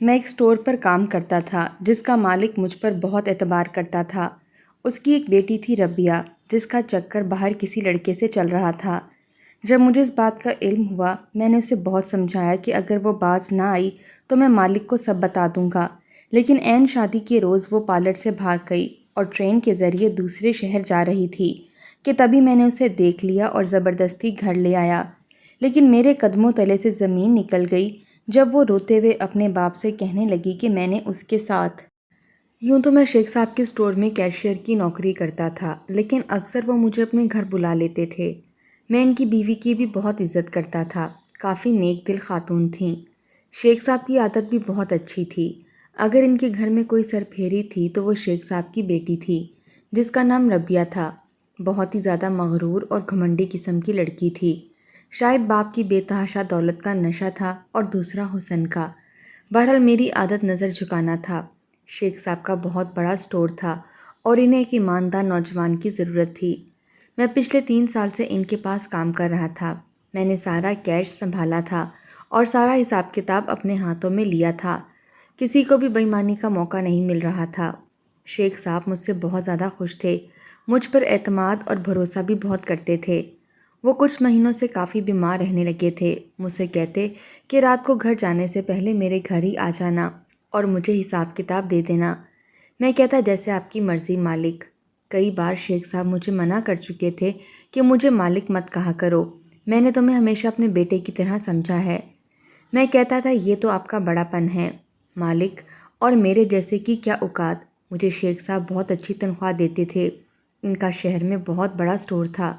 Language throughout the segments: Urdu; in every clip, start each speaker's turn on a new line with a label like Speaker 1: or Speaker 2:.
Speaker 1: میں ایک اسٹور پر کام کرتا تھا جس کا مالک مجھ پر بہت اعتبار کرتا تھا۔ اس کی ایک بیٹی تھی ربیہ، جس کا چکر باہر کسی لڑکے سے چل رہا تھا۔ جب مجھے اس بات کا علم ہوا، میں نے اسے بہت سمجھایا کہ اگر وہ باز نہ آئی تو میں مالک کو سب بتا دوں گا، لیکن عین شادی کے روز وہ پارلر سے بھاگ گئی اور ٹرین کے ذریعے دوسرے شہر جا رہی تھی کہ تبھی میں نے اسے دیکھ لیا اور زبردستی گھر لے آیا۔ لیکن میرے قدموں تلے سے زمین نکل گئی جب وہ روتے ہوئے اپنے باپ سے کہنے لگی کہ میں نے اس کے ساتھ۔ یوں تو میں شیخ صاحب کے اسٹور میں کیشیئر کی نوکری کرتا تھا، لیکن اکثر وہ مجھے اپنے گھر بلا لیتے تھے۔ میں ان کی بیوی کی بھی بہت عزت کرتا تھا، کافی نیک دل خاتون تھیں۔ شیخ صاحب کی عادت بھی بہت اچھی تھی۔ اگر ان کے گھر میں کوئی سر پھیری تھی تو وہ شیخ صاحب کی بیٹی تھی، جس کا نام ربیہ تھا۔ بہت ہی زیادہ مغرور اور گھمنڈی قسم کی لڑکی تھی۔ شاید باپ کی بے تحاشا دولت کا نشہ تھا اور دوسرا حسن کا۔ بہرحال میری عادت نظر جھکانا تھا۔ شیخ صاحب کا بہت بڑا اسٹور تھا اور انہیں ایک ایماندار نوجوان کی ضرورت تھی۔ میں پچھلے 3 سال سے ان کے پاس کام کر رہا تھا۔ میں نے سارا کیش سنبھالا تھا اور سارا حساب کتاب اپنے ہاتھوں میں لیا تھا۔ کسی کو بھی بے ایمانی کا موقع نہیں مل رہا تھا۔ شیخ صاحب مجھ سے بہت زیادہ خوش تھے، مجھ پر اعتماد اور بھروسہ بھی بہت کرتے تھے۔ وہ کچھ مہینوں سے کافی بیمار رہنے لگے تھے۔ مجھ سے کہتے کہ رات کو گھر جانے سے پہلے میرے گھر ہی آ جانا اور مجھے حساب کتاب دے دینا۔ میں کہتا جیسے آپ کی مرضی مالک۔ کئی بار شیخ صاحب مجھے منع کر چکے تھے کہ مجھے مالک مت کہا کرو، میں نے تمہیں ہمیشہ اپنے بیٹے کی طرح سمجھا ہے۔ میں کہتا تھا یہ تو آپ کا بڑا پن ہے مالک، اور میرے جیسے کی کیا اوقات۔ مجھے شیخ صاحب بہت اچھی تنخواہ دیتے تھے۔ ان کا شہر میں بہت بڑا اسٹور تھا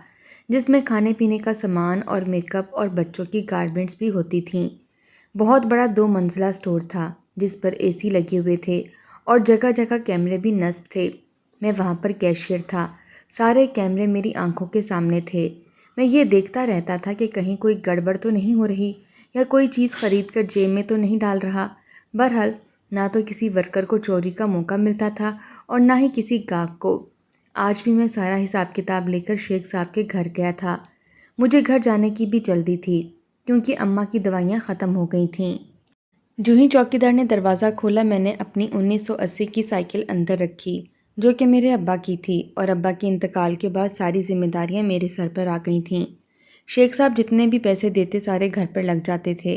Speaker 1: جس میں کھانے پینے کا سامان اور میک اپ اور بچوں کی گارمنٹس بھی ہوتی تھیں۔ بہت بڑا 2 منزلہ اسٹور تھا جس پر اے سی لگے ہوئے تھے اور جگہ جگہ کیمرے بھی نصب تھے۔ میں وہاں پر کیشیئر تھا۔ سارے کیمرے میری آنکھوں کے سامنے تھے۔ میں یہ دیکھتا رہتا تھا کہ کہیں کوئی گڑبڑ تو نہیں ہو رہی یا کوئی چیز خرید کر جیب میں تو نہیں ڈال رہا۔ بہرحال نہ تو کسی ورکر کو چوری کا موقع ملتا تھا اور نہ ہی کسی گاہک کو۔ آج بھی میں سارا حساب کتاب لے کر شیخ صاحب کے گھر گیا تھا۔ مجھے گھر جانے کی بھی جلدی تھی کیونکہ اماں کی دوائیاں ختم ہو گئی تھیں۔ جو ہی چوکیدار نے دروازہ کھولا، میں نے اپنی 1980 کی سائیکل اندر رکھی جو کہ میرے ابا کی تھی، اور ابا کے انتقال کے بعد ساری ذمہ داریاں میرے سر پر آ گئی تھیں۔ شیخ صاحب جتنے بھی پیسے دیتے سارے گھر پر لگ جاتے تھے،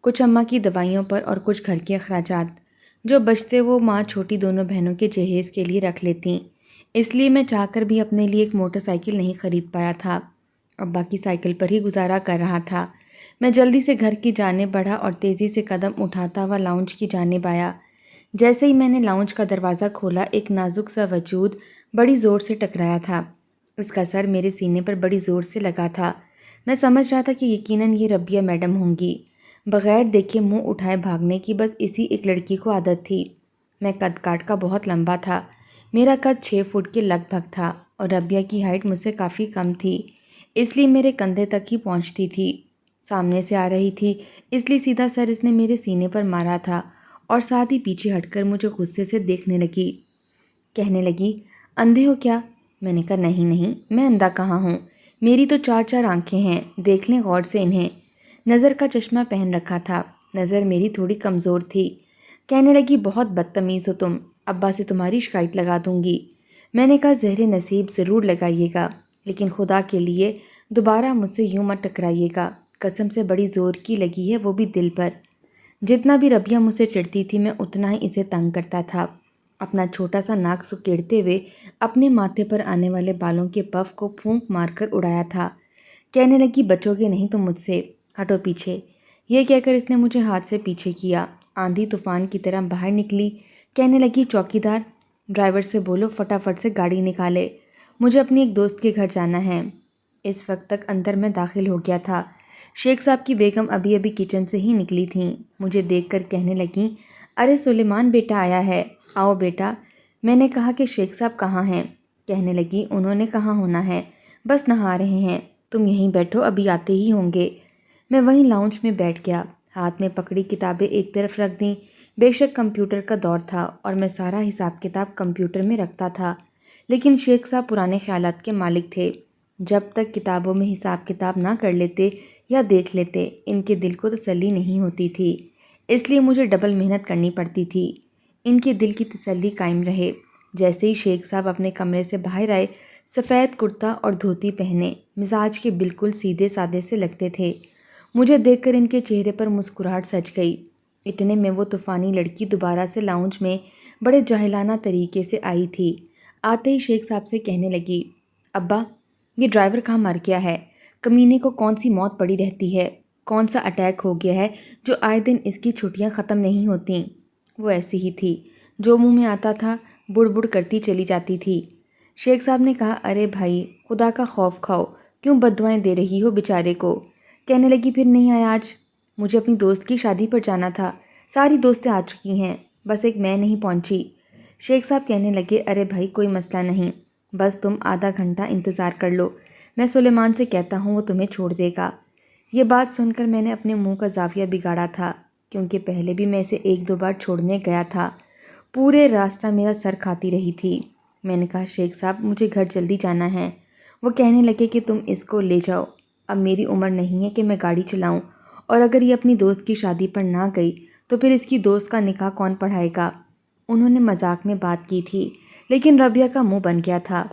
Speaker 1: کچھ اماں کی دوائیوں پر اور کچھ گھر کے اخراجات۔ جو بچتے وہ ماں چھوٹی دونوں بہنوں کے جہیز کے لیے رکھ لیتیں۔ اس لیے میں چاہ کر بھی اپنے لیے ایک موٹر سائیکل نہیں خرید پایا تھا۔ ابا کی سائیکل پر ہی گزارا کر رہا تھا۔ میں جلدی سے گھر کی جانب بڑھا اور تیزی سے قدم اٹھاتا ہوا لاؤنج کی جانب آیا۔ جیسے ہی میں نے لاؤنج کا دروازہ کھولا، ایک نازک سا وجود بڑی زور سے ٹکرایا تھا۔ اس کا سر میرے سینے پر بڑی زور سے لگا تھا۔ میں سمجھ رہا تھا کہ یقیناً یہ ربیہ میڈم ہوں گی۔ بغیر دیکھے منہ اٹھائے بھاگنے کی بس اسی ایک لڑکی کو عادت تھی۔ میں قد کاٹ کا بہت لمبا تھا۔ میرا قد 6 فٹ کے لگ بھگ تھا اور ربیہ کی ہائٹ مجھ سے کافی کم تھی، اس لیے میرے کندھے تک ہی پہنچتی تھی۔ سامنے سے آ رہی تھی، اس لیے سیدھا سر اس نے میرے سینے پر مارا تھا اور ساتھ ہی پیچھے ہٹ کر مجھے غصے سے دیکھنے لگی۔ کہنے لگی، اندھے ہو کیا؟ میں نے کہا نہیں، میں اندھا کہاں ہوں، میری تو 4 آنکھیں ہیں، دیکھ لیں غور سے انہیں۔ نظر کا چشمہ پہن رکھا تھا، نظر میری تھوڑی کمزور تھی۔ کہنے لگی، بہت بدتمیز ہو تم، ابا سے تمہاری شکایت لگا دوں گی۔ میں نے کہا، زہر نصیب ضرور لگائیے گا، لیکن خدا کے لیے دوبارہ مجھ سے یوں مت ٹکرائیے گا، قسم سے بڑی زور کی لگی ہے، وہ بھی دل پر۔ جتنا بھی ربیہ مجھ سے چڑھتی تھی میں اتنا ہی اسے تنگ کرتا تھا۔ اپنا چھوٹا سا ناک سکیڑتے ہوئے اپنے ماتھے پر آنے والے بالوں کے پف کو پھونک مار کر اڑایا تھا۔ کہنے لگی، بچو گے نہیں تم مجھ سے، ہٹو پیچھے۔ یہ کہہ کر اس نے مجھے ہاتھ سے پیچھے کیا۔ آندھی طوفان کی طرح باہر نکلی۔ کہنے لگی، چوکیدار، ڈرائیور سے بولو فٹافٹ سے گاڑی نکالے، مجھے اپنی ایک دوست کے گھر جانا ہے۔ اس وقت تک اندر میں داخل ہو گیا تھا۔ شیخ صاحب کی بیگم ابھی کچن سے ہی نکلی تھیں۔ مجھے دیکھ کر کہنے لگیں، ارے سلیمان بیٹا آیا ہے، آؤ بیٹا۔ میں نے کہا کہ شیخ صاحب کہاں ہیں؟ کہنے لگی، انہوں نے کہاں ہونا ہے، بس نہا رہے ہیں، تم یہیں بیٹھو، ابھی آتے ہی ہوں گے۔ میں وہیں لاؤنج میں بیٹھ گیا، ہاتھ میں پکڑی کتابیں ایک طرف رکھ دیں۔ بے شک کمپیوٹر کا دور تھا اور میں سارا حساب کتاب کمپیوٹر میں رکھتا تھا، لیکن شیخ صاحب پرانے خیالات کے مالک تھے۔ جب تک کتابوں میں حساب کتاب نہ کر لیتے یا دیکھ لیتے، ان کے دل کو تسلی نہیں ہوتی تھی۔ اس لیے مجھے ڈبل محنت کرنی پڑتی تھی۔ ان کے دل کی تسلی قائم رہے۔ جیسے ہی شیخ صاحب اپنے کمرے سے باہر آئے، سفید کرتا اور دھوتی پہنے، مزاج کے بالکل سیدھے سادے سے لگتے تھے۔ مجھے دیکھ کر ان کے چہرے پر مسکراہٹ سج گئی۔ اتنے میں وہ طوفانی لڑکی دوبارہ سے لاؤنج میں بڑے جاہلانہ طریقے سے آئی تھی۔ آتے ہی شیخ صاحب سے کہنے لگی، ابا، یہ ڈرائیور کہاں مر گیا ہے؟ کمینے کو کون سی موت پڑی رہتی ہے؟ کون سا اٹیک ہو گیا ہے جو آئے دن اس کی چھٹیاں ختم نہیں ہوتیں؟ وہ ایسی ہی تھی، جو منہ میں آتا تھا بڑ بڑ کرتی چلی جاتی تھی۔ شیخ صاحب نے کہا، ارے بھائی، خدا کا خوف کھاؤ، کیوں بد دعائیں دے رہی ہو بیچارے کو؟ کہنے لگی، پھر نہیں آیا آج؟ مجھے اپنی دوست کی شادی پر جانا تھا، ساری دوستیں آ چکی ہیں، بس ایک میں نہیں پہنچی۔ شیخ صاحب کہنے لگے، ارے بھائی، کوئی مسئلہ نہیں، بس تم آدھا گھنٹہ انتظار کر لو، میں سلیمان سے کہتا ہوں، وہ تمہیں چھوڑ دے گا۔ یہ بات سن کر میں نے اپنے منہ کا زاویہ بگاڑا تھا، کیونکہ پہلے بھی میں اسے ایک دو بار چھوڑنے گیا تھا۔ پورے راستہ میرا سر کھاتی رہی تھی۔ میں نے کہا، شیخ صاحب، مجھے گھر جلدی جانا ہے۔ وہ کہنے لگے کہ تم اس کو لے جاؤ، اب میری عمر نہیں ہے کہ میں گاڑی چلاؤں، اور اگر یہ اپنی دوست کی شادی پر نہ گئی تو پھر اس کی دوست کا نکاح کون پڑھائے گا؟ انہوں نے مذاق میں بات کی تھی، لیکن ربیہ کا منہ بن گیا تھا۔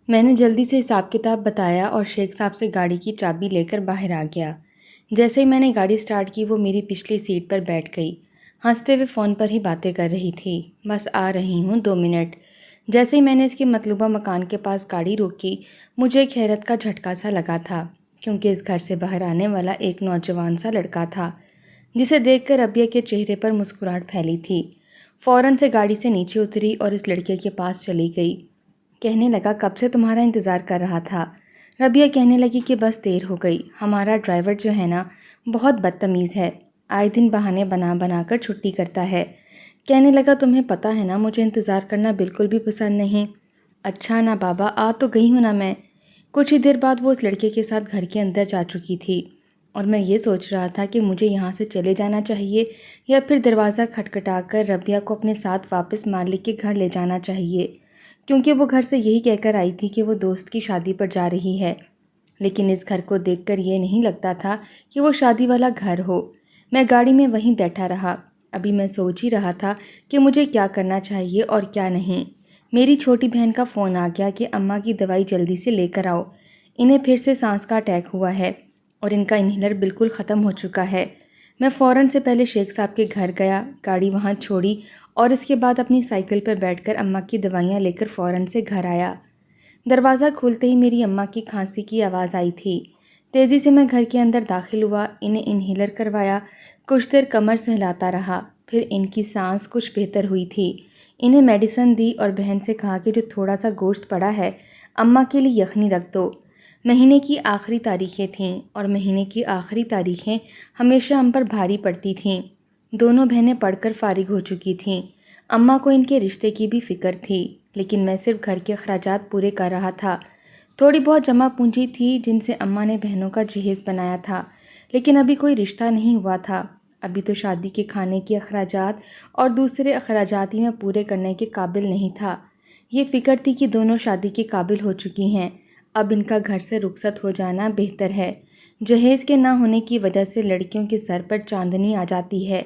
Speaker 1: میں نے جلدی سے حساب کتاب بتایا اور شیخ صاحب سے گاڑی کی چابی لے کر باہر آ گیا۔ جیسے ہی میں نے گاڑی سٹارٹ کی، وہ میری پچھلی سیٹ پر بیٹھ گئی، ہنستے ہوئے فون پر ہی باتیں کر رہی تھی۔ بس آ رہی ہوں، 2 منٹ۔ جیسے ہی میں نے اس کے مطلوبہ مکان کے پاس گاڑی روکی، مجھے ایک حیرت کا جھٹکا سا لگا تھا، کیونکہ اس گھر سے باہر آنے والا ایک نوجوان سا لڑکا تھا، جسے دیکھ کر ربیہ کے چہرے پر مسکراہٹ پھیلی تھی۔ فوراً سے گاڑی سے نیچے اتری اور اس لڑکے کے پاس چلی گئی۔ کہنے لگا، کب سے تمہارا انتظار کر رہا تھا۔ ربیہ کہنے لگی کہ بس دیر ہو گئی، ہمارا ڈرائیور جو ہے نا، بہت بدتمیز ہے، آئے دن بہانے بنا بنا کر چھٹی کرتا ہے۔ کہنے لگا، تمہیں پتہ ہے نا، مجھے انتظار کرنا بالکل بھی پسند نہیں۔ اچھا نا بابا، آ تو گئی ہوں نا میں۔ کچھ ہی دیر بعد وہ اس لڑکے کے ساتھ گھر کے اندر جا چکی تھی، اور میں یہ سوچ رہا تھا کہ مجھے یہاں سے چلے جانا چاہیے یا پھر دروازہ کھٹکھٹا کر ربیہ کو اپنے ساتھ واپس مالک کے گھر لے جانا چاہیے، کیونکہ وہ گھر سے یہی کہہ کر آئی تھی کہ وہ دوست کی شادی پر جا رہی ہے۔ لیکن اس گھر کو دیکھ کر یہ نہیں لگتا تھا کہ وہ شادی والا گھر ہو۔ میں گاڑی میں وہیں بیٹھا رہا۔ ابھی میں سوچ ہی رہا تھا کہ مجھے کیا کرنا چاہیے اور کیا نہیں۔ میری چھوٹی بہن کا فون آ گیا کہ اماں کی دوائی جلدی سے لے کر آؤ، انہیں پھر سے سانس کا اٹیک ہوا ہے اور ان کا انہیلر بالکل ختم ہو چکا ہے۔ میں فوراً سے پہلے شیخ صاحب کے گھر گیا، گاڑی وہاں چھوڑی اور اس کے بعد اپنی سائیکل پر بیٹھ کر اماں کی دوائیاں لے کر فوراً سے گھر آیا۔ دروازہ کھولتے ہی میری اماں کی کھانسی کی آواز آئی تھی۔ تیزی سے میں گھر کے اندر داخل ہوا، انہیں انہیلر کروایا، کچھ دیر کمر سہلاتا رہا، پھر ان کی سانس کچھ بہتر ہوئی تھی۔ انہیں میڈیسن دی اور بہن سے کہا کہ جو تھوڑا سا گوشت پڑا ہے اماں کے لیے یخنی رکھ دو۔ مہینے کی آخری تاریخیں تھیں اور مہینے کی آخری تاریخیں ہمیشہ ہم پر بھاری پڑتی تھیں۔ دونوں بہنیں پڑھ کر فارغ ہو چکی تھیں۔ اماں کو ان کے رشتے کی بھی فکر تھی، لیکن میں صرف گھر کے اخراجات پورے کر رہا تھا۔ تھوڑی بہت جمع پونجی تھی جن سے اماں نے بہنوں کا جہیز بنایا تھا، لیکن ابھی کوئی رشتہ نہیں ہوا تھا۔ ابھی تو شادی کے کھانے کے اخراجات اور دوسرے اخراجات ہی میں پورے کرنے کے قابل نہیں تھا۔ یہ فکر تھی کہ دونوں شادی کے قابل ہو چکی ہیں، اب ان کا گھر سے رخصت ہو جانا بہتر ہے۔ جہیز کے نہ ہونے کی وجہ سے لڑکیوں کے سر پر چاندنی آ جاتی ہے،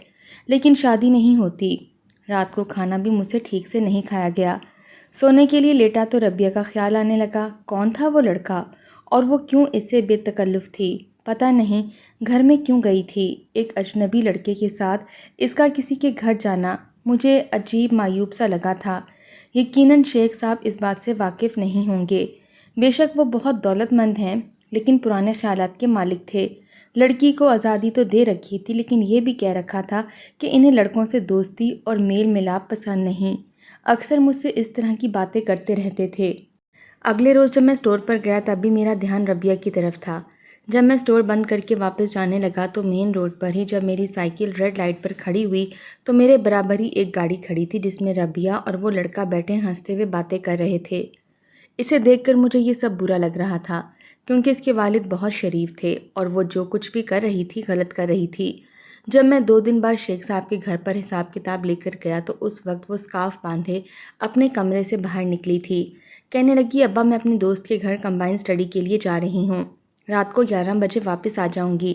Speaker 1: لیکن شادی نہیں ہوتی۔ رات کو کھانا بھی مجھ سے ٹھیک سے نہیں کھایا گیا۔ سونے کے لیے لیٹا تو ربیہ کا خیال آنے لگا، کون تھا وہ لڑکا اور وہ کیوں اس سے بے تکلف تھی؟ پتہ نہیں گھر میں کیوں گئی تھی؟ ایک اجنبی لڑکے کے ساتھ اس کا کسی کے گھر جانا مجھے عجیب معیوب سا لگا تھا۔ یقیناً شیخ صاحب اس بات سے واقف نہیں ہوں گے۔ بے شک وہ بہت دولت مند ہیں، لیکن پرانے خیالات کے مالک تھے۔ لڑکی کو آزادی تو دے رکھی تھی، لیکن یہ بھی کہہ رکھا تھا کہ انہیں لڑکوں سے دوستی اور میل ملاپ پسند نہیں۔ اکثر مجھ سے اس طرح کی باتیں کرتے رہتے تھے۔ اگلے روز جب میں اسٹور پر گیا تب بھی میرا دھیان ربیہ کی طرف تھا۔ جب میں اسٹور بند کر کے واپس جانے لگا تو مین روڈ پر ہی جب میری سائیکل ریڈ لائٹ پر کھڑی ہوئی تو میرے برابر ہی ایک گاڑی کھڑی تھی جس میں ربیہ اور وہ لڑکا بیٹھے ہنستے ہوئے باتیں کر رہے تھے۔ اسے دیکھ کر مجھے یہ سب برا لگ رہا تھا، کیونکہ اس کے والد بہت شریف تھے اور وہ جو کچھ بھی کر رہی تھی غلط کر رہی تھی۔ جب میں 2 دن بعد شیخ صاحب کے گھر پر حساب کتاب لے کر گیا تو اس وقت وہ سکارف باندھے اپنے کمرے سے باہر نکلی تھی۔ کہنے لگی، ابا، میں اپنے دوست کے گھر کمبائن اسٹڈی کے لیے جا رہی ہوں، رات کو 11 بجے واپس آ جاؤں گی۔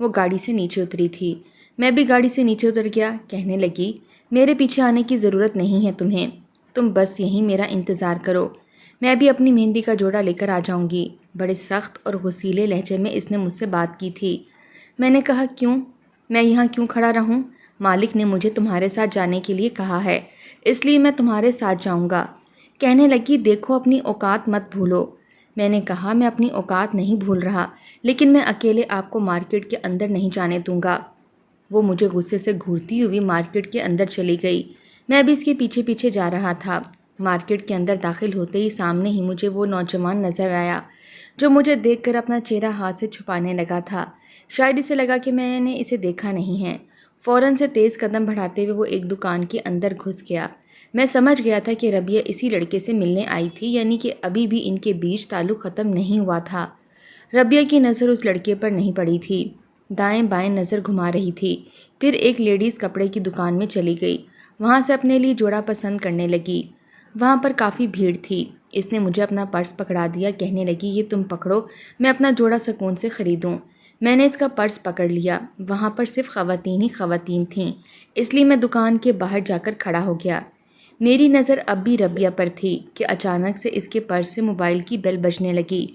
Speaker 1: وہ گاڑی سے نیچے اتری تھی۔ میں بھی گاڑی سے نیچے اتر گیا۔ کہنے لگی، میرے پیچھے آنے کی ضرورت نہیں ہے تمہیں، تم بس یہیں میرا انتظار کرو، میں بھی اپنی مہندی کا جوڑا لے کر آ جاؤں گی۔ بڑے سخت اور غصیلے لہجے میں اس نے مجھ سے بات کی تھی۔ میں نے کہا، کیوں؟ میں یہاں کیوں کھڑا رہوں؟ مالک نے مجھے تمہارے ساتھ جانے کے لیے کہا ہے، اس لیے میں تمہارے ساتھ جاؤں گا۔ کہنے لگی، دیکھو اپنی اوقات مت بھولو۔ میں نے کہا، میں اپنی اوقات نہیں بھول رہا، لیکن میں اکیلے آپ کو مارکیٹ کے اندر نہیں جانے دوں گا۔ وہ مجھے غصے سے گھورتی ہوئی مارکیٹ کے اندر چلی گئی۔ میں بھی اس کے پیچھے پیچھے جا رہا تھا۔ مارکیٹ کے اندر داخل ہوتے ہی سامنے ہی مجھے وہ نوجوان نظر آیا جو مجھے دیکھ کر اپنا چہرہ ہاتھ سے چھپانے لگا تھا۔ شاید اسے لگا کہ میں نے اسے دیکھا نہیں ہے۔ فوراً سے تیز قدم بڑھاتے ہوئے وہ ایک دکان کے اندر گھس گیا۔ میں سمجھ گیا تھا کہ ربیہ اسی لڑکے سے ملنے آئی تھی، یعنی کہ ابھی بھی ان کے بیچ تعلق ختم نہیں ہوا تھا۔ ربیہ کی نظر اس لڑکے پر نہیں پڑی تھی، دائیں بائیں نظر گھما رہی تھی، پھر ایک لیڈیز کپڑے کی دکان میں چلی گئی، وہاں سے اپنے لیے جوڑا پسند کرنے لگی۔ وہاں پر کافی بھیڑ تھی۔ اس نے مجھے اپنا پرس پکڑا دیا، کہنے لگی، یہ تم پکڑو، میں اپنا جوڑا سکون سے خریدوں۔ میں نے اس کا پرس پکڑ لیا۔ وہاں پر صرف خواتین ہی خواتین تھیں، اس لیے میں دکان کے باہر جا کر کھڑا ہو گیا۔ میری نظر اب بھی ربیہ پر تھی کہ اچانک سے اس کے پرس سے موبائل کی بیل بجنے لگی۔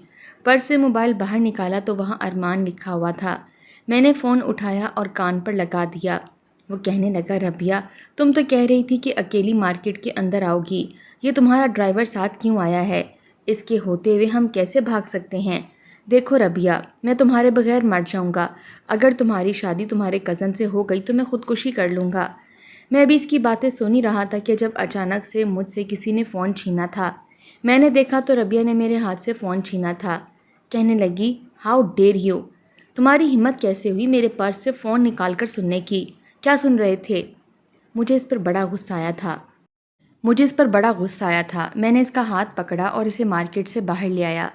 Speaker 1: پرس سے موبائل باہر نکالا تو وہاں ارمان لکھا ہوا تھا۔ میں نے فون اٹھایا اور کان پر لگا دیا۔ وہ کہنے لگا، ربیہ، تم تو کہہ رہی تھی کہ اکیلی مارکیٹ کے اندر آؤ گی، یہ تمہارا ڈرائیور ساتھ کیوں آیا ہے؟ اس کے ہوتے ہوئے ہم کیسے بھاگ سکتے ہیں؟ دیکھو ربیہ، میں تمہارے بغیر مر جاؤں گا۔ اگر تمہاری شادی تمہارے کزن سے ہو گئی تو میں خودکشی کر لوں گا۔ میں بھی اس کی باتیں سن ہی رہا تھا کہ جب اچانک سے مجھ سے کسی نے فون چھینا تھا۔ میں نے دیکھا تو ربیہ نے میرے ہاتھ سے فون چھینا تھا۔ کہنے لگی، ہاؤ ڈیر یو، تمہاری ہمت کیسے ہوئی میرے پرس سے فون نکال کر سننے کی؟ کیا سن رہے تھے؟ مجھے اس پر بڑا غصہ آیا تھا۔ میں نے اس کا ہاتھ پکڑا اور اسے مارکیٹ سے باہر لے آیا،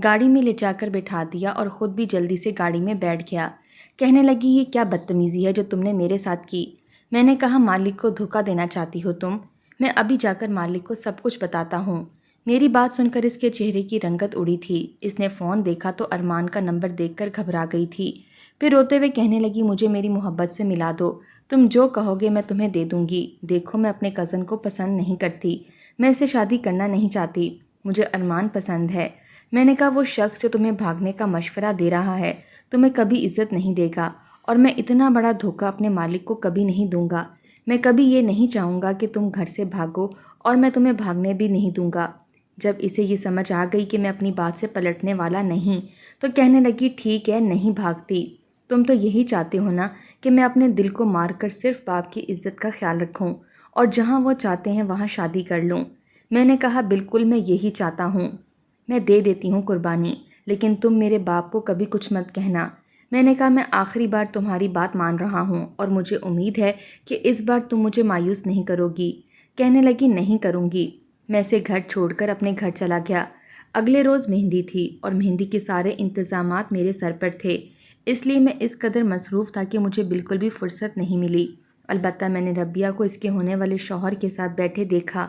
Speaker 1: گاڑی میں لے جا کر بٹھا دیا اور خود بھی جلدی سے گاڑی میں بیٹھ گیا۔ کہنے لگی، یہ کیا بدتمیزی ہے جو تم نے میرے ساتھ کی؟ میں نے کہا، مالک کو دھوکہ دینا چاہتی ہو تم؟ میں ابھی جا کر مالک کو سب کچھ بتاتا ہوں۔ میری بات سن کر اس کے چہرے کی رنگت اڑی تھی۔ اس نے فون دیکھا تو ارمان کا نمبر دیکھ کر گھبرا گئی تھی، پھر روتے ہوئے کہنے لگی، مجھے میری محبت سے ملا دو، تم جو کہو گے میں تمہیں دے دوں گی۔ دیکھو، میں اپنے کزن کو پسند نہیں کرتی، میں اس سے شادی کرنا نہیں چاہتی، مجھے ارمان پسند ہے۔ میں نے کہا، وہ شخص جو تمہیں بھاگنے کا مشورہ دے رہا ہے تمہیں کبھی عزت نہیں دے گا، اور میں اتنا بڑا دھوکہ اپنے مالک کو کبھی نہیں دوں گا۔ میں کبھی یہ نہیں چاہوں گا کہ تم گھر سے بھاگو، اور میں تمہیں بھاگنے بھی نہیں دوں گا۔ جب اسے یہ سمجھ آ گئی کہ میں اپنی بات سے پلٹنے والا نہیں، تو کہنے لگی، ٹھیک ہے، نہیں بھاگتی۔ تم تو یہی چاہتے ہو نا کہ میں اپنے دل کو مار کر صرف باپ کی عزت کا خیال رکھوں اور جہاں وہ چاہتے ہیں وہاں شادی کر لوں۔ میں نے کہا، بالکل، میں یہی چاہتا ہوں، میں دے دیتی ہوں قربانی، لیکن تم میرے باپ کو کبھی کچھ مت کہنا۔ میں نے کہا، میں آخری بار تمہاری بات مان رہا ہوں اور مجھے امید ہے کہ اس بار تم مجھے مایوس نہیں کرو گی۔ کہنے لگی، نہیں کروں گی۔ میں اسے گھر چھوڑ کر اپنے گھر چلا گیا۔ اگلے روز مہندی تھی اور مہندی کے سارے انتظامات میرے سر پر تھے، اس لیے میں اس قدر مصروف تھا کہ مجھے بالکل بھی فرصت نہیں ملی۔ البتہ میں نے ربیہ کو اس کے ہونے والے شوہر کے ساتھ بیٹھے دیکھا۔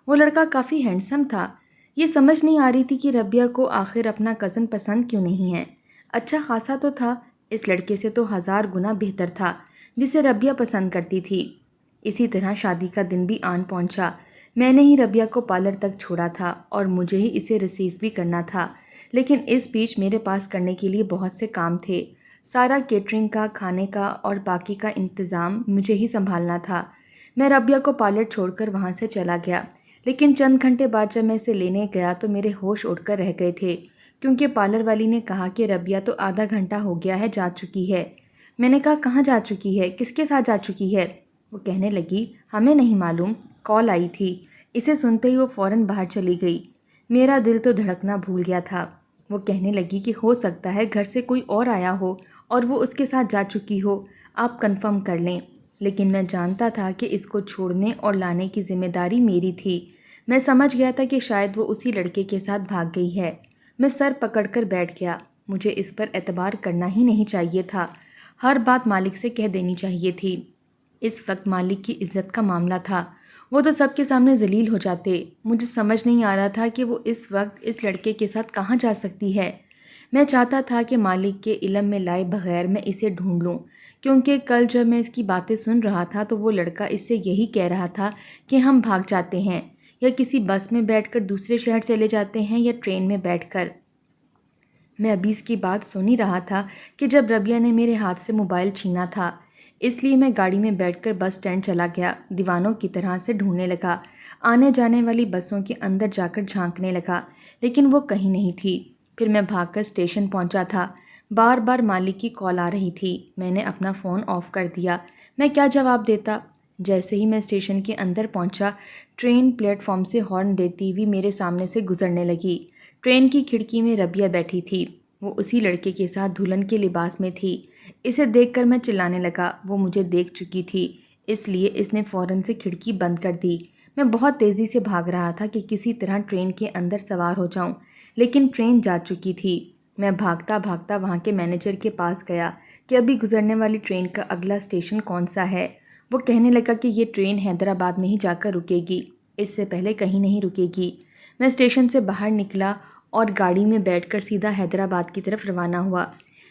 Speaker 1: وہ لڑکا کافی ہینڈسم تھا۔ یہ سمجھ نہیں آ رہی تھی کہ ربیہ کو آخر اپنا کزن پسند کیوں نہیں ہے۔ اچھا خاصا تو تھا، اس لڑکے سے تو 1000 گنا بہتر تھا جسے ربیہ پسند کرتی تھی۔ اسی طرح شادی کا دن بھی آن پہنچا۔ میں نے ہی ربیہ کو پارلر تک چھوڑا تھا اور مجھے ہی اسے ریسیو بھی کرنا تھا، لیکن اس بیچ میرے پاس کرنے کے لیے بہت سے کام تھے۔ سارا کیٹرنگ کا، کھانے کا اور باقی کا انتظام مجھے ہی سنبھالنا تھا۔ میں ربیہ کو پارلر چھوڑ کر وہاں سے چلا گیا، لیکن چند گھنٹے بعد جب میں اسے لینے گیا تو میرے ہوش اڑ کر رہ گئے تھے، کیونکہ پارلر والی نے کہا کہ ربیہ تو آدھا گھنٹہ ہو گیا ہے جا چکی ہے۔ میں نے کہا، کہاں جا چکی ہے؟ کس کے ساتھ جا چکی ہے؟ وہ کہنے لگی، ہمیں نہیں معلوم، کال آئی تھی۔ اسے سنتے ہی وہ فوراً باہر چلی گئی۔ میرا دل تو دھڑکنا بھول گیا تھا۔ وہ کہنے لگی کہ ہو سکتا ہے گھر سے کوئی اور آیا ہو اور وہ اس کے ساتھ جا چکی ہو، آپ کنفرم کر لیں۔ لیکن میں جانتا تھا کہ اس کو چھوڑنے اور لانے کی ذمہ داری میری تھی۔ میں سمجھ گیا تھا کہ شاید وہ اسی لڑکے کے ساتھ بھاگ گئی ہے۔ میں سر پکڑ کر بیٹھ گیا۔ مجھے اس پر اعتبار کرنا ہی نہیں چاہیے تھا، ہر بات مالک سے کہہ دینی چاہیے تھی۔ اس وقت مالک کی عزت کا معاملہ تھا، وہ تو سب کے سامنے ذلیل ہو جاتے۔ مجھے سمجھ نہیں آ رہا تھا کہ وہ اس وقت اس لڑکے کے ساتھ کہاں جا سکتی ہے۔ میں چاہتا تھا کہ مالک کے علم میں لائے بغیر میں اسے ڈھونڈ لوں، کیونکہ کل جب میں اس کی باتیں سن رہا تھا تو وہ لڑکا اس سے یہی کہہ رہا تھا کہ ہم بھاگ جاتے ہیں، یا کسی بس میں بیٹھ کر دوسرے شہر چلے جاتے ہیں، یا ٹرین میں بیٹھ کر۔ میں ابھی اس کی بات سن ہی رہا تھا کہ جب ربیہ نے میرے ہاتھ سے موبائل چھینا تھا، اس لیے میں گاڑی میں بیٹھ کر بس اسٹینڈ چلا گیا، دیوانوں کی طرح سے ڈھونڈنے لگا، آنے جانے والی بسوں کے اندر جا کر جھانکنے لگا، لیکن وہ کہیں نہیں تھی۔ پھر میں بھاگ کر اسٹیشن پہنچا تھا، بار بار مالک کی کال آ رہی تھی، میں نے اپنا فون آف کر دیا، میں کیا جواب دیتا؟ جیسے ہی میں اسٹیشن کے اندر پہنچا، ٹرین پلیٹ فارم سے ہارن دیتی ہوئی میرے سامنے سے گزرنے لگی۔ ٹرین کی کھڑکی میں ربیہ بیٹھی تھی، وہ اسی لڑکے کے ساتھ دلہن کے لباس میں تھی۔ اسے دیکھ کر میں چلانے لگا، وہ مجھے دیکھ چکی تھی، اس لیے اس نے فوراً سے کھڑکی بند کر دی۔ میں بہت تیزی سے بھاگ رہا تھا کہ کسی طرح ٹرین کے اندر سوار ہو جاؤں، لیکن ٹرین جا چکی تھی۔ میں بھاگتا بھاگتا وہاں کے مینیجر کے پاس گیا کہ ابھی گزرنے والی ٹرین کا اگلا اسٹیشن کون سا ہے۔ وہ کہنے لگا کہ یہ ٹرین حیدرآباد میں ہی جا کر رکے گی، اس سے پہلے کہیں نہیں رکے گی۔ میں اسٹیشن سے باہر نکلا اور گاڑی میں بیٹھ کر سیدھا حیدرآباد کی طرف روانہ ہوا۔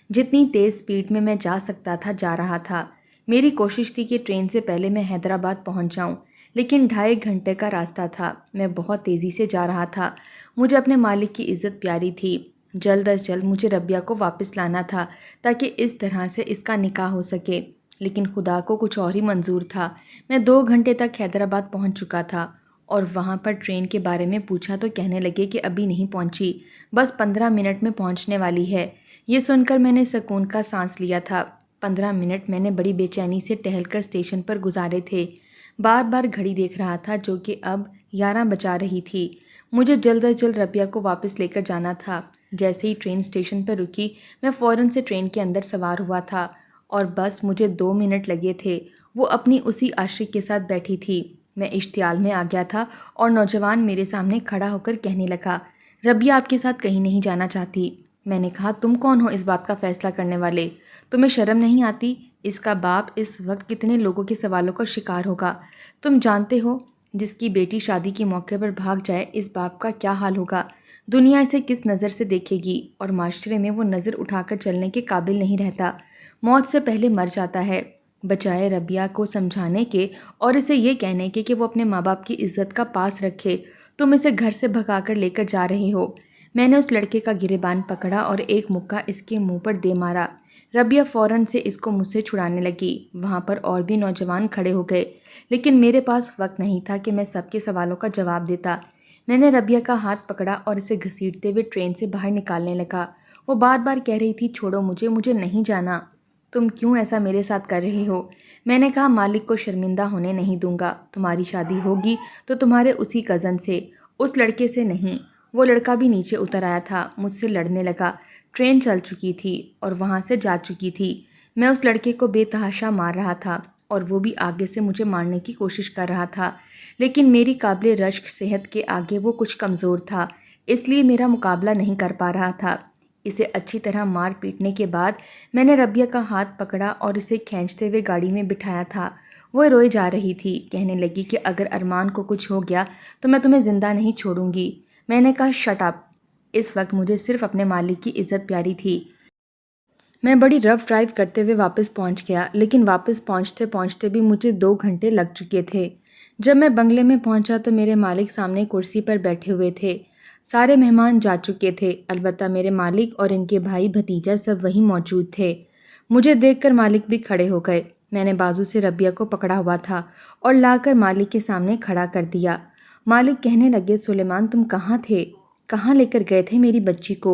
Speaker 1: جتنی تیز سپیڈ میں جا سکتا تھا جا رہا تھا۔ میری کوشش تھی کہ ٹرین سے پہلے میں حیدرآباد پہنچ جاؤں، لیکن 2.5 گھنٹے کا راستہ تھا، میں بہت تیزی سے جا رہا تھا۔ مجھے اپنے مالک کی عزت پیاری تھی، جلد از جلد مجھے ربیہ کو واپس لانا تھا تاکہ اس طرح سے اس کا نکاح ہو سکے، لیکن خدا کو کچھ اور ہی منظور تھا۔ میں 2 گھنٹے تک حیدرآباد پہنچ چکا تھا اور وہاں پر ٹرین کے بارے میں پوچھا تو کہنے لگے کہ ابھی نہیں پہنچی، بس 15 منٹ میں پہنچنے والی ہے۔ یہ سن کر میں نے سکون کا سانس لیا تھا۔ 15 منٹ میں نے بڑی بے چینی سے ٹہل کر اسٹیشن پر گزارے تھے، بار بار گھڑی دیکھ رہا تھا جو کہ اب 11 بجا رہی تھی۔ مجھے جلد از جلد ربیہ کو واپس لے کر جانا تھا۔ جیسے ہی ٹرین اسٹیشن پر رکی، میں فوراً سے ٹرین کے اندر سوار ہوا تھا اور بس مجھے 2 منٹ لگے تھے۔ وہ اپنی اسی عاشق کے ساتھ بیٹھی تھی۔ میں اشتعال میں آ گیا تھا اور نوجوان میرے سامنے کھڑا ہو کر کہنے لگا، ربیہ آپ کے ساتھ کہیں نہیں جانا چاہتی۔ میں نے کہا، تم کون ہو اس بات کا فیصلہ کرنے والے؟ تمہیں شرم نہیں آتی؟ اس کا باپ اس وقت کتنے لوگوں کے سوالوں کا شکار ہوگا۔ تم جانتے ہو، جس کی بیٹی شادی کے موقع پر بھاگ جائے، اس باپ کا کیا حال ہوگا؟ دنیا اسے کس نظر سے دیکھے گی، اور معاشرے میں وہ نظر اٹھا کر چلنے کے قابل نہیں رہتا، موت سے پہلے مر جاتا ہے۔ بجائے ربیہ کو سمجھانے کے اور اسے یہ کہنے کے کہ وہ اپنے ماں باپ کی عزت کا پاس رکھے، تم اسے گھر سے بھگا کر لے کر جا رہے ہو۔ میں نے اس لڑکے کا گریبان پکڑا اور ایک مکہ اس کے منہ پر دے مارا۔ ربیہ فوراً سے اس کو مجھ سے چھڑانے لگی۔ وہاں پر اور بھی نوجوان کھڑے ہو گئے، لیکن میرے پاس وقت نہیں تھا کہ میں سب کے سوالوں کا جواب دیتا۔ میں نے ربیہ کا ہاتھ پکڑا اور اسے گھسیٹتے ہوئے ٹرین سے باہر نکالنے لگا۔ وہ بار بار کہہ رہی تھی، چھوڑو مجھے نہیں جانا، تم کیوں ایسا میرے ساتھ کر رہے ہو؟ میں نے کہا، مالک کو شرمندہ ہونے نہیں دوں گا، تمہاری شادی ہوگی تو تمہارے اسی کزن سے، اس لڑکے سے نہیں۔ وہ لڑکا بھی نیچے اتر آیا تھا، مجھ سے لڑنے لگا۔ ٹرین چل چکی تھی اور وہاں سے جا چکی تھی۔ میں اس لڑکے کو بے تحاشا مار رہا تھا اور وہ بھی آگے سے مجھے مارنے کی کوشش کر رہا تھا، لیکن میری قابل رشک صحت کے آگے وہ کچھ کمزور تھا، اس لیے میرا مقابلہ نہیں کر پا رہا تھا۔ اسے اچھی طرح مار پیٹنے کے بعد میں نے ربیہ کا ہاتھ پکڑا اور اسے کھینچتے ہوئے گاڑی میں بٹھایا تھا۔ وہ روئے جا رہی تھی، کہنے لگی کہ اگر ارمان کو کچھ ہو گیا تو میں تمہیں زندہ نہیں چھوڑوں گی۔ میں نے کہا، شٹ اپ۔ اس وقت مجھے صرف اپنے مالک کی عزت پیاری تھی۔ میں بڑی رف ڈرائیو کرتے ہوئے واپس پہنچ گیا، لیکن واپس پہنچتے پہنچتے بھی مجھے 2 گھنٹے لگ چکے تھے۔ جب میں بنگلے میں پہنچا تو میرے مالک سامنے کرسی پر بیٹھے ہوئے تھے۔ سارے مہمان جا چکے تھے، البتہ میرے مالک اور ان کے بھائی بھتیجا سب وہیں موجود تھے۔ مجھے دیکھ کر مالک بھی کھڑے ہو گئے۔ میں نے بازو سے ربیہ کو پکڑا ہوا تھا اور لا کر مالک کے سامنے کھڑا کر دیا۔ مالک کہنے لگے، سلیمان تم کہاں تھے؟ کہاں لے کر گئے تھے میری بچی کو؟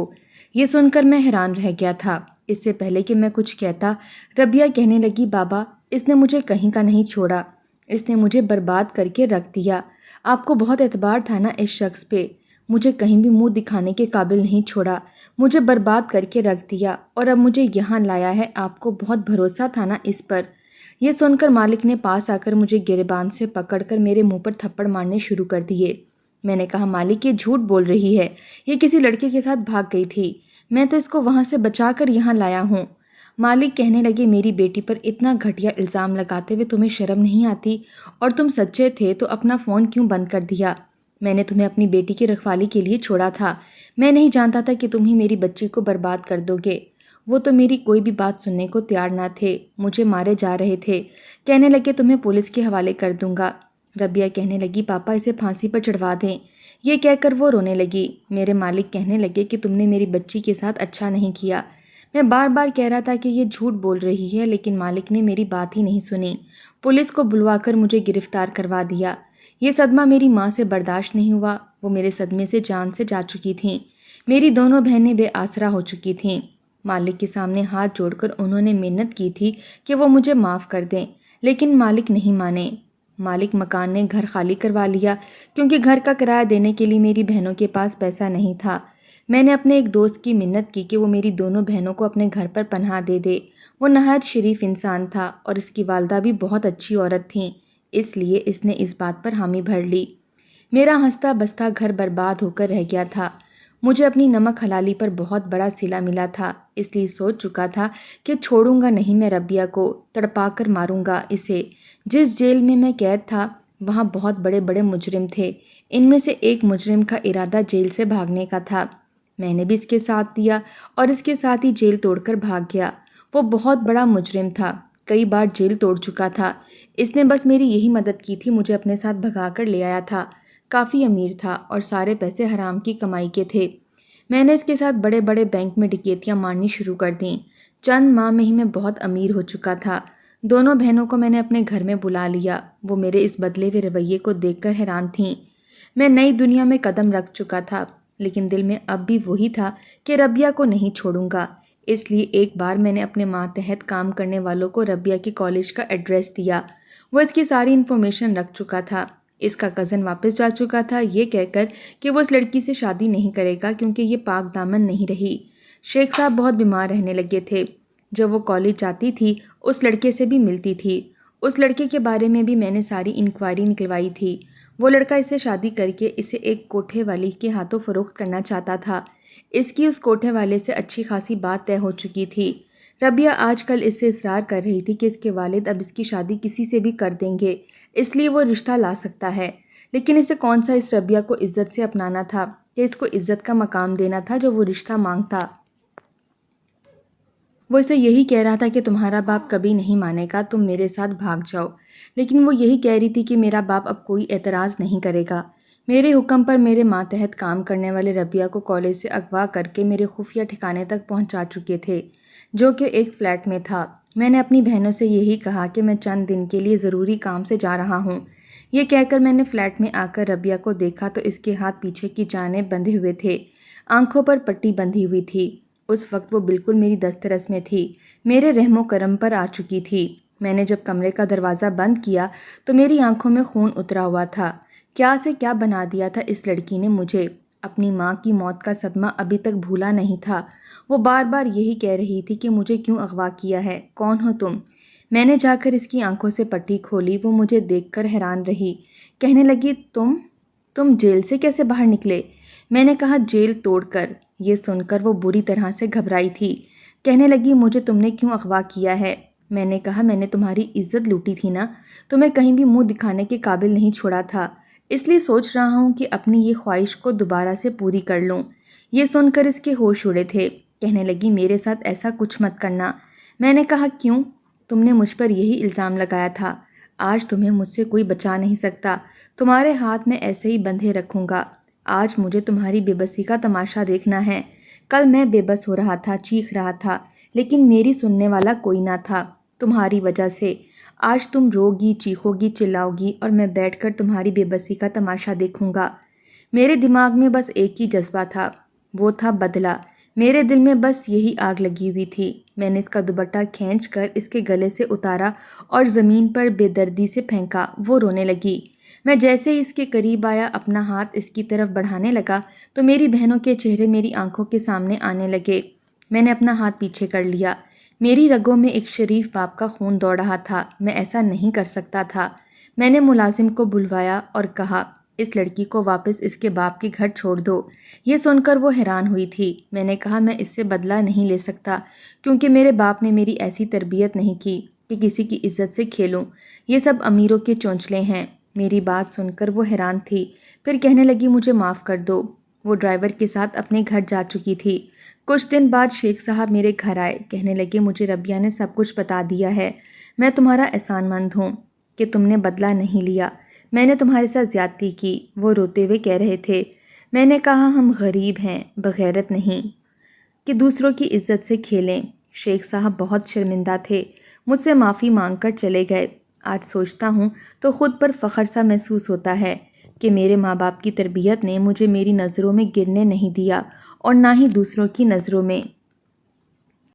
Speaker 1: یہ سن کر میں حیران رہ گیا تھا۔ اس سے پہلے کہ میں کچھ کہتا، ربیہ کہنے لگی، بابا، اس نے مجھے کہیں کا نہیں چھوڑا، اس نے مجھے برباد کر کے رکھ دیا۔ آپ کو بہت اعتبار تھا نا اس شخص پہ، مجھے کہیں بھی منہ دکھانے کے قابل نہیں چھوڑا، مجھے برباد کر کے رکھ دیا، اور اب مجھے یہاں لایا ہے، آپ کو بہت بھروسہ تھا نا اس پر۔ یہ سن کر مالک نے پاس آ کر مجھے گریبان سے پکڑ کر میرے منہ پر تھپڑ مارنے شروع کر دیے۔ میں نے کہا، مالک یہ جھوٹ بول رہی ہے، یہ کسی لڑکے کے ساتھ بھاگ گئی تھی، میں تو اس کو وہاں سے بچا کر یہاں لایا ہوں۔ مالک کہنے لگے، میری بیٹی پر اتنا گھٹیا الزام لگاتے ہوئے تمہیں شرم نہیں آتی؟ اور تم سچے تھے تو اپنا فون کیوں بند کر دیا؟ میں نے تمہیں اپنی بیٹی کی رکھوالی کے لیے چھوڑا تھا۔ میں نہیں جانتا تھا کہ تم ہی میری بچی کو برباد کر دو گے۔ وہ تو میری کوئی بھی بات سننے کو تیار نہ تھے، مجھے مارے جا رہے تھے، کہنے لگے تمہیں پولیس کے حوالے کر دوں گا۔ ربیہ کہنے لگی پاپا اسے پھانسی پر چڑھوا دیں۔ یہ کہہ کر وہ رونے لگی۔ میرے مالک کہنے لگے کہ تم نے میری بچی کے ساتھ اچھا نہیں کیا۔ میں بار بار کہہ رہا تھا کہ یہ جھوٹ بول رہی ہے، لیکن مالک نے میری بات ہی نہیں سنی۔ پولیس کو بلوا کر مجھے گرفتار کروا دیا۔ یہ صدمہ میری ماں سے برداشت نہیں ہوا۔ وہ میرے صدمے سے جان سے جا چکی تھیں۔ میری دونوں بہنیں بے آسرا ہو چکی تھیں۔ مالک کے سامنے ہاتھ جوڑ کر انہوں نے منت کی تھی کہ وہ مجھے معاف کر دیں، لیکن مالک نہیں مانے۔ مالک مکان نے گھر خالی کروا لیا کیونکہ گھر کا کرایہ دینے کے لیے میری بہنوں کے پاس پیسہ نہیں تھا۔ میں نے اپنے ایک دوست کی منت کی کہ وہ میری دونوں بہنوں کو اپنے گھر پر پناہ دے دے۔ وہ نہایت شریف انسان تھا اور اس کی والدہ بھی بہت اچھی عورت تھیں، اس لیے اس نے اس بات پر حامی بھر لی۔ میرا ہنستا بستا گھر برباد ہو کر رہ گیا تھا۔ مجھے اپنی نمک حلالی پر بہت بڑا صلہ ملا تھا، اس لیے سوچ چکا تھا کہ چھوڑوں گا نہیں میں ربیہ کو، تڑپا کر ماروں گا اسے۔ جس جیل میں قید تھا وہاں بہت بڑے بڑے مجرم تھے، ان میں سے ایک مجرم کا ارادہ جیل سے بھاگنے کا تھا۔ میں نے بھی اس کے ساتھ دیا اور اس کے ساتھ ہی جیل توڑ کر بھاگ گیا۔ وہ بہت بڑا مجرم تھا، کئی بار جیل توڑ چکا تھا۔ اس نے بس میری یہی مدد کی تھی، مجھے اپنے ساتھ بھگا کر لے آیا تھا۔ کافی امیر تھا اور سارے پیسے حرام کی کمائی کے تھے۔ میں نے اس کے ساتھ بڑے بڑے بینک میں ڈکیتیاں مارنی شروع کر دیں۔ چند ماہ میں ہی میں بہت امیر ہو چکا تھا۔ دونوں بہنوں کو میں نے اپنے گھر میں بلا لیا۔ وہ میرے اس بدلے ہوئے رویے کو دیکھ کر حیران تھیں۔ میں نئی دنیا میں قدم رکھ چکا تھا، لیکن دل میں اب بھی وہی تھا کہ ربیہ کو نہیں چھوڑوں گا۔ اس لیے ایک بار میں نے اپنے ماتحت کام کرنے والوں کو ربیہ کے کالج کا ایڈریس دیا۔ وہ اس کی ساری انفارمیشن رکھ چکا تھا۔ اس کا کزن واپس جا چکا تھا یہ کہہ کر کہ وہ اس لڑکی سے شادی نہیں کرے گا کیونکہ یہ پاک دامن نہیں رہی۔ شیخ صاحب بہت بیمار رہنے لگے تھے۔ جب وہ کالج جاتی تھی اس لڑکے سے بھی ملتی تھی۔ اس لڑکے کے بارے میں بھی میں نے ساری انکوائری نکلوائی تھی۔ وہ لڑکا اسے شادی کر کے اسے ایک کوٹھے والی کے ہاتھوں فروخت کرنا چاہتا تھا۔ اس کی اس کوٹھے والے سے اچھی خاصی بات طے ہو چکی تھی۔ ربیہ آج کل اس سے اصرار کر رہی تھی کہ اس کے والد اب اس کی شادی کسی سے بھی کر دیں گے، اس لیے وہ رشتہ لا سکتا ہے۔ لیکن اسے کون سا اس ربیہ کو عزت سے اپنانا تھا کہ اس کو عزت کا مقام دینا تھا جو وہ رشتہ مانگتا۔ وہ اسے یہی کہہ رہا تھا کہ تمہارا باپ کبھی نہیں مانے گا، تم میرے ساتھ بھاگ جاؤ، لیکن وہ یہی کہہ رہی تھی کہ میرا باپ اب کوئی اعتراض نہیں کرے گا۔ میرے حکم پر میرے ماتحت کام کرنے والے ربیہ کو کالج سے اغوا کر کے میرے خفیہ ٹھکانے تک پہنچا چکے تھے، جو کہ ایک فلیٹ میں تھا۔ میں نے اپنی بہنوں سے یہی کہا کہ میں چند دن کے لیے ضروری کام سے جا رہا ہوں۔ یہ کہہ کر میں نے فلیٹ میں آ کر ربیہ کو دیکھا تو اس کے ہاتھ پیچھے کی جانب بندھے ہوئے تھے، آنکھوں پر پٹی بندھی ہوئی تھی۔ اس وقت وہ بالکل میری دسترس میں تھی، میرے رحم و کرم پر آ چکی تھی۔ میں نے جب کمرے کا دروازہ بند کیا تو میری آنکھوں میں خون اترا ہوا تھا۔ کیا سے کیا بنا دیا تھا اس لڑکی نے مجھے۔ اپنی ماں کی موت کا صدمہ ابھی تک بھولا نہیں تھا۔ وہ بار بار یہی کہہ رہی تھی کہ مجھے کیوں اغوا کیا ہے، کون ہو تم؟ میں نے جا کر اس کی آنکھوں سے پٹی کھولی۔ وہ مجھے دیکھ کر حیران رہی، کہنے لگی تم جیل سے کیسے باہر نکلے؟ میں نے کہا جیل توڑ کر۔ یہ سن کر وہ بری طرح سے گھبرائی تھی، کہنے لگی مجھے تم نے کیوں اغوا کیا ہے؟ میں نے کہا میں نے تمہاری عزت لوٹی تھی نا، تمہیں کہیں بھی منہ دکھانے کے قابل نہیں چھوڑا تھا، اس لیے سوچ رہا ہوں کہ اپنی یہ خواہش کو دوبارہ سے پوری کر لوں۔ یہ سن کر اس کے ہوش اڑے تھے، کہنے لگی میرے ساتھ ایسا کچھ مت کرنا۔ میں نے کہا کیوں؟ تم نے مجھ پر یہی الزام لگایا تھا، آج تمہیں مجھ سے کوئی بچا نہیں سکتا، تمہارے ہاتھ میں ایسے ہی بندھے رکھوں گا۔ آج مجھے تمہاری بے بسی کا تماشا دیکھنا ہے۔ کل میں بے بس ہو رہا تھا، چیخ رہا تھا، لیکن میری سننے والا کوئی نہ تھا تمہاری وجہ سے۔ آج تم روگی، چیخو گی، چلاؤ گی اور میں بیٹھ کر تمہاری بے بسی کا تماشا دیکھوں گا۔ میرے دماغ میں بس ایک ہی جذبہ تھا، وہ تھا بدلہ۔ میرے دل میں بس یہی آگ لگی ہوئی تھی۔ میں نے اس کا دوپٹہ کھینچ کر اس کے گلے سے اتارا اور زمین پر بے دردی سے پھینکا۔ وہ رونے لگی۔ میں جیسے ہی اس کے قریب آیا، اپنا ہاتھ اس کی طرف بڑھانے لگا تو میری بہنوں کے چہرے میری آنکھوں کے سامنے آنے لگے۔ میں نے اپنا ہاتھ پیچھے کر لیا۔ میری رگوں میں ایک شریف باپ کا خون دوڑ رہا تھا، میں ایسا نہیں کر سکتا تھا۔ میں نے ملازم کو بلوایا اور کہا اس لڑکی کو واپس اس کے باپ کے گھر چھوڑ دو۔ یہ سن کر وہ حیران ہوئی تھی۔ میں نے کہا میں اس سے بدلہ نہیں لے سکتا کیونکہ میرے باپ نے میری ایسی تربیت نہیں کی کہ کسی کی عزت سے کھیلوں، یہ سب امیروں کے چونچلے ہیں۔ میری بات سن کر وہ حیران تھی، پھر کہنے لگی مجھے معاف کر دو۔ وہ ڈرائیور کے ساتھ اپنے گھر جا چکی تھی۔ کچھ دن بعد شیخ صاحب میرے گھر آئے، کہنے لگے مجھے ربیہ نے سب کچھ بتا دیا ہے۔ میں تمہارا احسان مند ہوں کہ تم نے بدلہ نہیں لیا، میں نے تمہارے ساتھ زیادتی کی۔ وہ روتے ہوئے کہہ رہے تھے۔ میں نے کہا ہم غریب ہیں، بغیرت نہیں کہ دوسروں کی عزت سے کھیلیں۔ شیخ صاحب بہت شرمندہ تھے، مجھ سے معافی مانگ کر چلے گئے۔ آج سوچتا ہوں تو خود پر فخر سا محسوس ہوتا ہے کہ میرے ماں باپ کی تربیت نے مجھے میری نظروں میں گرنے نہیں دیا اور نہ ہی دوسروں کی نظروں میں۔